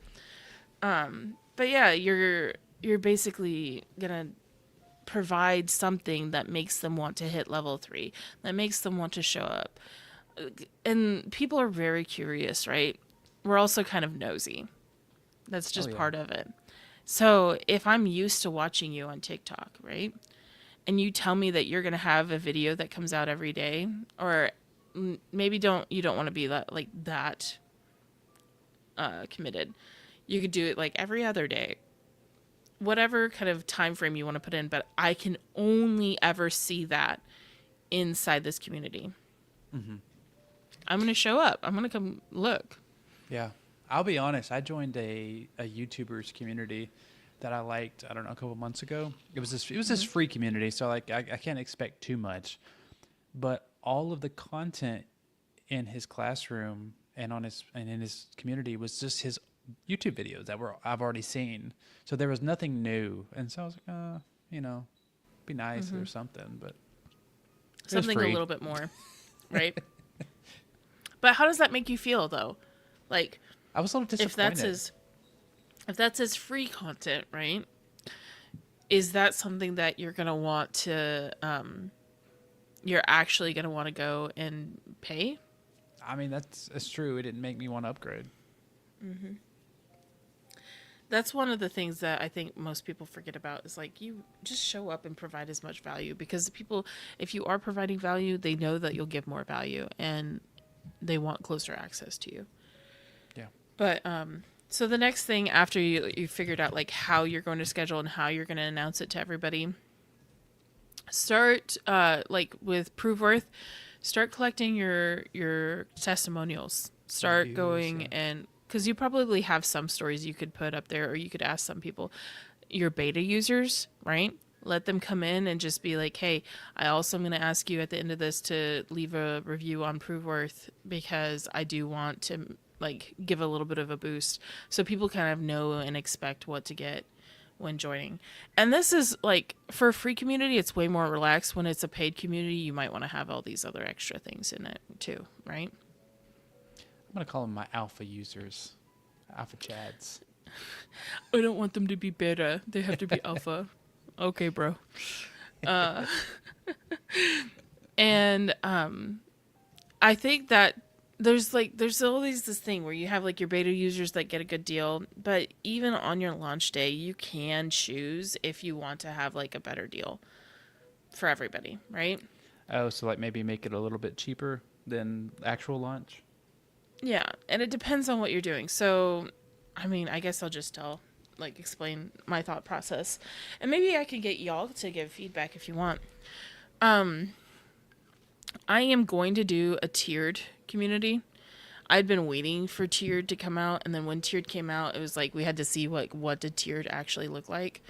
But yeah, you're basically going to provide something that makes them want to hit level 3, that makes them want to show up. And people are very curious, right? We're also kind of nosy. That's just yeah. part of it. So if I'm used to watching you on TikTok, right? And you tell me that you're going to have a video that comes out every day, or maybe you don't want to be that committed. You could do it like every other day. Whatever kind of time frame you want to put in, but I can only ever see that inside this community. I'm going to show up. I'm going to come look. Yeah. I'll be honest. I joined a YouTubers community that I liked, I don't know, a couple months ago. It was this free community, so like I can't expect too much. But all of the content in his classroom and in his community was just his YouTube videos that I've already seen. So there was nothing new. And so I was like, be nice or something, but it was Something a free. little bit more, right? But how does that make you feel though? Like I was a little disappointed. if that's his free content, right? Is that something that you're gonna want to you're actually gonna want to go and pay? I mean, that's true. It didn't make me want to upgrade. That's one of the things that I think most people forget about is like you just show up and provide as much value, because people, if you are providing value, they know that you'll give more value and they want closer access to you. Yeah. But so the next thing after you figured out like how you're going to schedule and how you're going to announce it to everybody, start like with ProveWorth, start collecting your testimonials. Start Reviews, going yeah. and because you probably have some stories you could put up there, or you could ask some people, your beta users, right? Let them come in and just be like, hey, I also am going to ask you at the end of this to leave a review on ProveWorth because I do want to like give a little bit of a boost. So people kind of know and expect what to get when joining. And this is like for a free community, it's way more relaxed. When it's a paid community, you might want to have all these other extra things in it too, right? I'm going to call them my alpha users, alpha chads. I don't want them to be beta. They have to be alpha. Okay, bro. Uh, and I think that there's always this thing where you have like your beta users that get a good deal, but even on your launch day, you can choose if you want to have like a better deal for everybody, right? Oh, so like maybe make it a little bit cheaper than actual launch. Yeah, and it depends on what you're doing. So, I mean, I guess I'll just explain my thought process, and maybe I can get y'all to give feedback if you want. Um, I am going to do a tiered community. I'd been waiting for tiered to come out, and then when tiered came out, it was like we had to see what did tiered actually look like.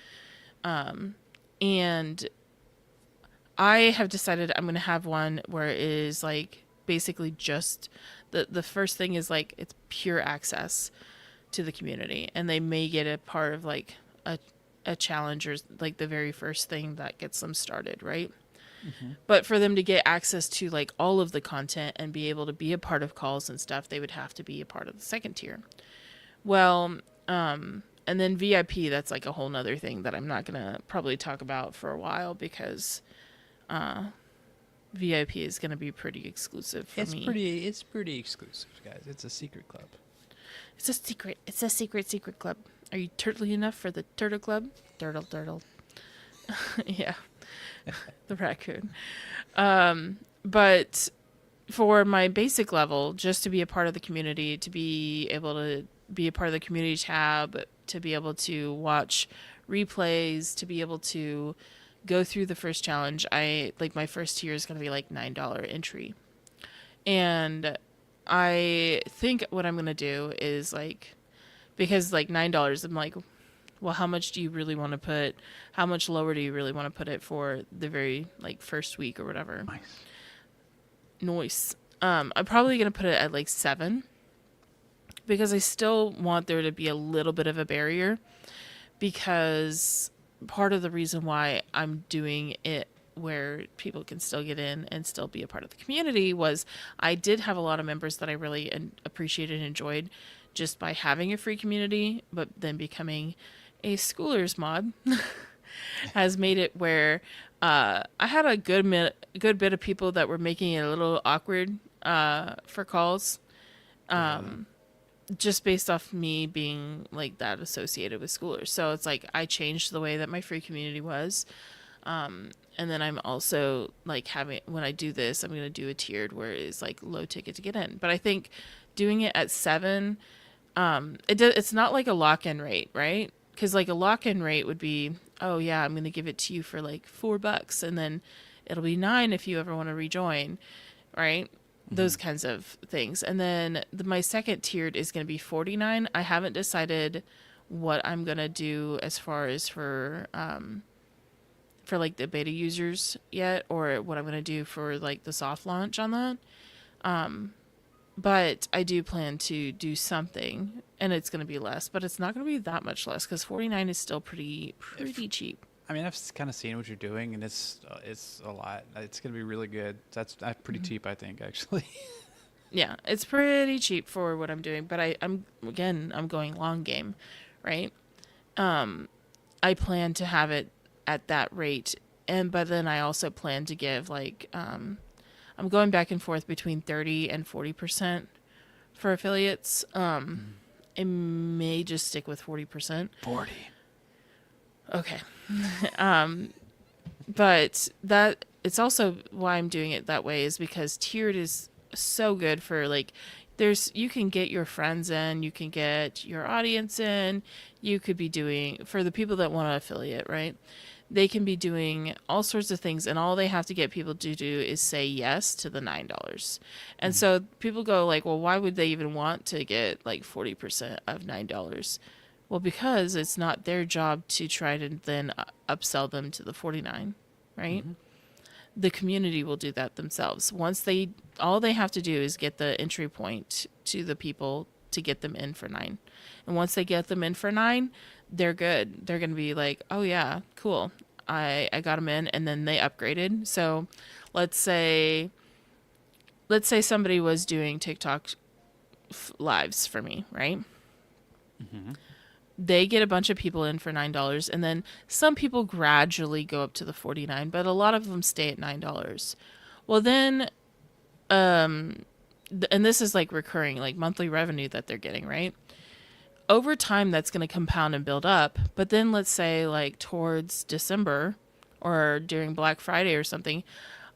And I have decided I'm going to have one where it is like basically just the first thing is like it's pure access to the community, and they may get a part of like a challenge or like the very first thing that gets them started, right? But for them to get access to like all of the content and be able to be a part of calls and stuff, they would have to be a part of the second tier. Well, and then VIP, that's like a whole nother thing that I'm not gonna probably talk about for a while because VIP is gonna be pretty exclusive for me. It's pretty exclusive, guys. It's a secret club. It's a secret. It's a secret club. Are you turtly enough for the turtle club? Turtle. Yeah. The raccoon. But for my basic level, just to be a part of the community, to be able to be a part of the community tab, to be able to watch replays, to be able to go through the first challenge, my first tier is going to be like $9 entry. And I think what I'm going to do is like, because like $9, I'm like, well, how much do you really want to put? How much lower do you really want to put it for the very like first week or whatever? Nice. I'm probably going to put it at like 7 because I still want there to be a little bit of a barrier, because part of the reason why I'm doing it where people can still get in and still be a part of the community was I did have a lot of members that I really appreciated and enjoyed just by having a free community, but then becoming a Schoolers mod has made it where I had a good bit of people that were making it a little awkward for calls, just based off me being like that associated with Schoolers. So it's like I changed the way that my free community was. And then I'm also like when I do this, I'm going to do a tiered where it's like low ticket to get in. But I think doing it at 7, it's not like a lock-in rate, right? Because like a lock-in rate would be, oh yeah, I'm going to give it to you for like $4, and then it'll be 9 if you ever want to rejoin, right? Those kinds of things. And then my second tiered is going to be 49. I haven't decided what I'm going to do as far as for like the beta users yet, or what I'm going to do for like the soft launch on that. But I do plan to do something, and it's going to be less, but it's not going to be that much less because 49 is still pretty cheap. I mean, I've kind of seen what you're doing, and it's a lot. It's going to be really good. That's pretty cheap, I think, actually. Yeah, it's pretty cheap for what I'm doing, but I'm going long game, right? I plan to have it at that rate, but then I also plan to give like I'm going back and forth between 30 and 40% for affiliates. I may just stick with 40%. 40. Okay. But that it's also why I'm doing it that way is because tiered is so good for like you can get your friends in, you can get your audience in, you could be doing for the people that want to affiliate, right? They can be doing all sorts of things, and all they have to get people to do is say yes to the $9. And so people go like, well, why would they even want to get like 40% of $9? Well, because it's not their job to try to then upsell them to the 49, right? The community will do that themselves. All they have to do is get the entry point to the people to get them in for 9. And once they get them in for 9, they're good. They're going to be like, oh yeah, cool. I got them in, and then they upgraded. So let's say somebody was doing TikTok lives for me, right? They get a bunch of people in for $9, and then some people gradually go up to the $49, but a lot of them stay at $9. Well, then, and this is like recurring, like monthly revenue that they're getting, right? Over time, that's going to compound and build up. But then let's say like towards December or during Black Friday or something,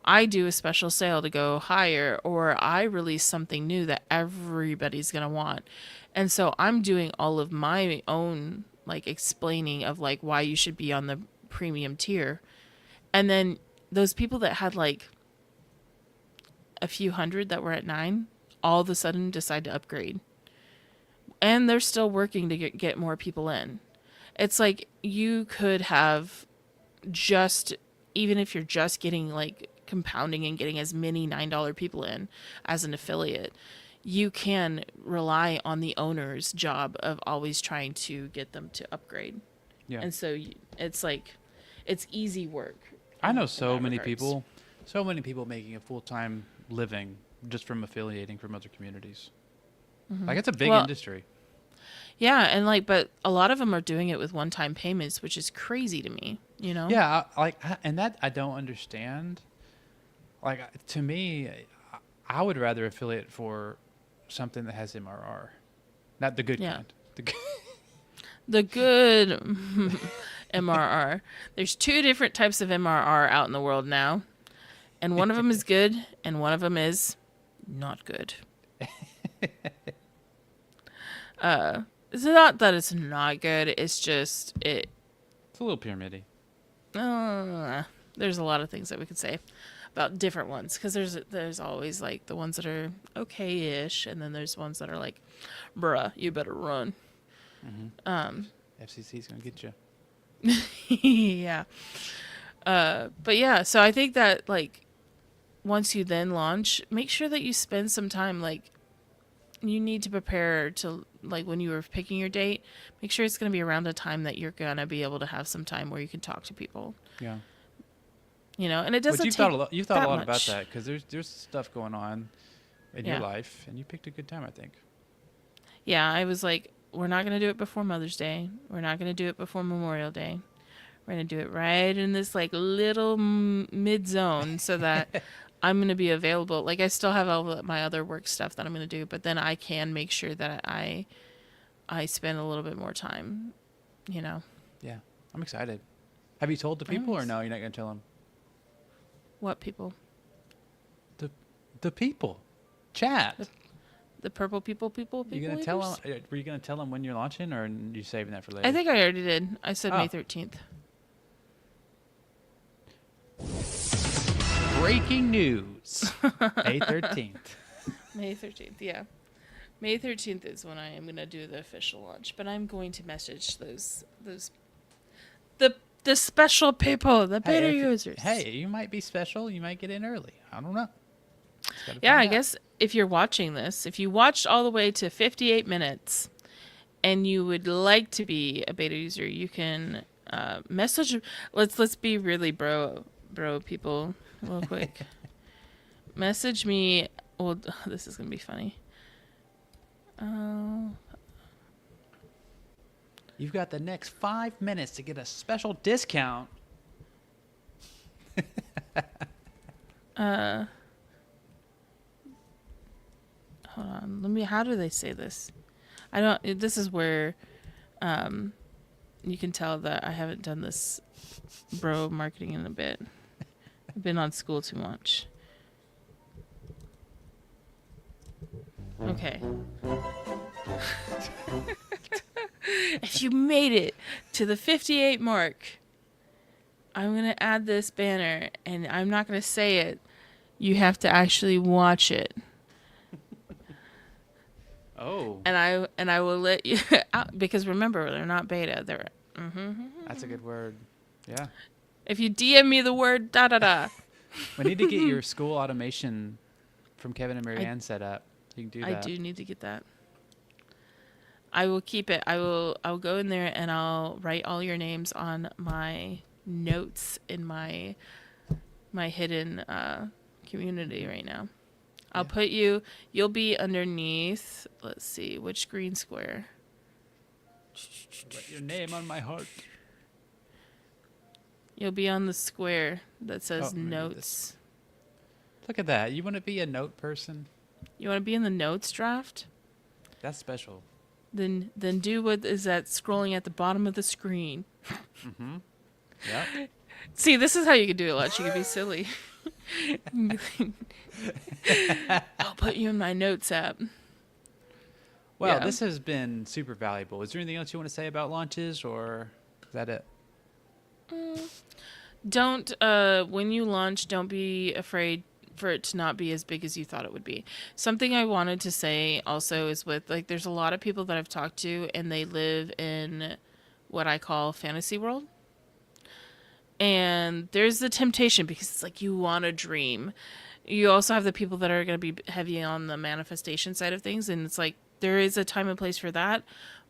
I do a special sale to go higher, or I release something new that everybody's going to want. And so I'm doing all of my own like explaining of like why you should be on the premium tier. And then those people that had like a few hundred that were at 9 all of a sudden decide to upgrade. And they're still working to get more people in. It's like you could have just, even if you're just getting like compounding and getting as many $9 people in as an affiliate, you can rely on the owner's job of always trying to get them to upgrade. Yeah. And so it's like, it's easy work. I know in so that many regards. people making a full-time living just from affiliating from other communities. Like, it's a big Well, industry. Yeah, and like, but a lot of them are doing it with one-time payments, which is crazy to me, you know? Yeah, and that I don't understand. Like, to me, I would rather affiliate for something that has MRR, not the good Yeah. kind. The good. The good MRR. There's 2 different types of MRR out in the world now, and one of them is good, and one of them is not good. It's not that it's not good. It's just It's a little pyramidy. There's a lot of things that we could say about different ones, because there's always like the ones that are okay-ish, and then there's ones that are like, bruh, you better run. FCC's gonna get you. Yeah. But yeah, so I think that like once you then launch, make sure that you spend some time, like you need to prepare to, like when you were picking your date, make sure it's going to be around a time that you're going to be able to have some time where you can talk to people, Yeah. you know, and it doesn't But take you've thought a lot much. about that, because there's stuff going on in your Yeah. life, and you picked a good time, I think. Yeah, I was like, we're not going to do it before Mother's Day. We're not going to do it before Memorial Day. We're going to do it right in this like little mid zone so that I'm going to be available. Like, I still have all of my other work stuff that I'm going to do, but then I can make sure that I spend a little bit more time, you know. Yeah, I'm excited. Have you told the people, or Nice. no? You're not gonna tell them. What people? The people, chat. The purple people You gonna tell eaters? them? Were you gonna tell them when you're launching, or are you saving that for later? I think I already did. I said Oh. May 13th. Breaking news. May 13th. May 13th, yeah. May 13th is when I am going to do the official launch, but I'm going to message those the special people, the beta users. Hey, you might be special. You might get in early. I don't know. Just gotta Yeah, find I out. guess if you're watching this, if you watched all the way to 58 minutes and you would like to be a beta user, you can message. Let's be really bro people real quick. Message me. Well, this is gonna be funny. You've got the next 5 minutes to get a special discount. Hold on. How do they say this? I don't. This is where, you can tell that I haven't done this bro marketing in a bit. I've been on Skool too much. Okay. If you made it to the 58 mark, I'm going to add this banner, and I'm not going to say it. You have to actually watch it. Oh, And I will let you out, because remember, they're not beta. They're that's a good word. Yeah. if you DM me the word da da da. We need to get your school automation from Kevin and Marianne set up. You can do that. I do need to get that. I will keep it. I'll go in there and I'll write all your names on my notes in my hidden community right now. I'll put you'll be underneath, let's see, which green square? Write your name on my heart. You'll be on the square that says I'm gonna read notes. Look at that. You want to be a note person? You want to be in the notes draft? That's special. Then do what is that scrolling at the bottom of the screen. Yep. See, this is how you can do it, Lutch. You can be silly. I'll put you in my notes app. Well, Yeah. this has been super valuable. Is there anything else you want to say about launches, or is that it? Don't when you launch, don't be afraid for it to not be as big as you thought it would be. Something I wanted to say also is with like there's a lot of people that I've talked to and they live in what I call fantasy world. And there's the temptation because it's like you want to dream. You also have the people that are going to be heavy on the manifestation side of things, and it's like there is a time and place for that,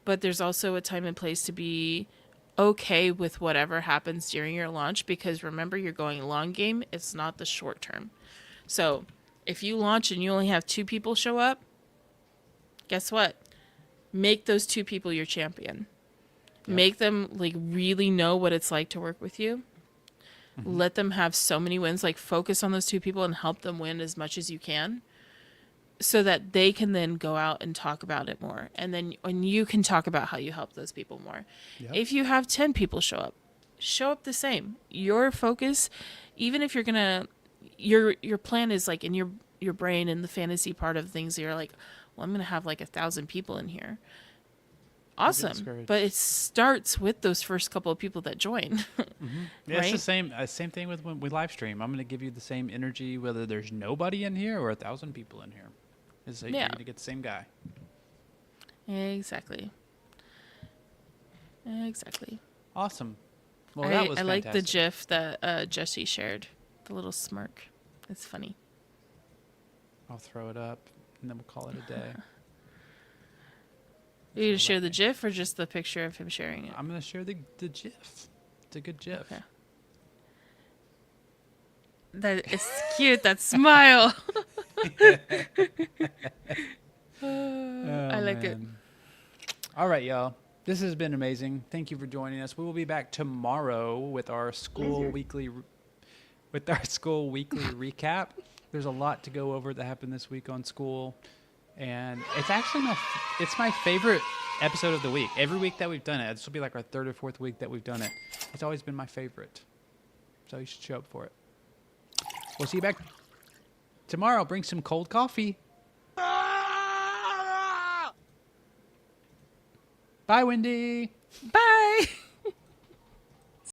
but there's also a time and place to be okay with whatever happens during your launch, because remember, you're going long game. It's not the short term. So if you launch and you only have 2 people show up, guess what? Make those 2 people your champion. Yep. Make them like really know what it's like to work with you. Let them have so many wins. Like focus on those 2 people and help them win as much as you can, so that they can then go out and talk about it more. And then when you can talk about how you help those people more. Yep. If you have 10 people show up the same. Your focus, even if you're going to, your plan is like in your brain and the fantasy part of things, you're like, well, I'm going to have like 1,000 people in here. Awesome. discouraged. But it starts with those first couple of people that join. Yeah, it's the Right? same thing with when we live stream. I'm going to give you the same energy whether there's nobody in here or 1,000 people in here. It's like Yeah. you're going to get the same guy. Exactly. Exactly. Awesome. Well, that was I like the fantastic. GIF that Jesse shared. The little smirk. It's funny. I'll throw it up and then we'll call it a day. Are you all to share about the me. GIF or just the picture of him sharing it? I'm going to share the GIF. It's a good GIF. Okay. That it's cute. That smile. I like it. All right, y'all. This has been amazing. Thank you for joining us. We will be back tomorrow with our school weekly recap. There's a lot to go over that happened this week on school, and it's actually my favorite episode of the week. Every week that we've done it, this will be like our 3rd or 4th week that we've done it. It's always been my favorite, so you should show up for it. We'll see you back tomorrow. Bring some cold coffee. Bye, Wendy. Bye.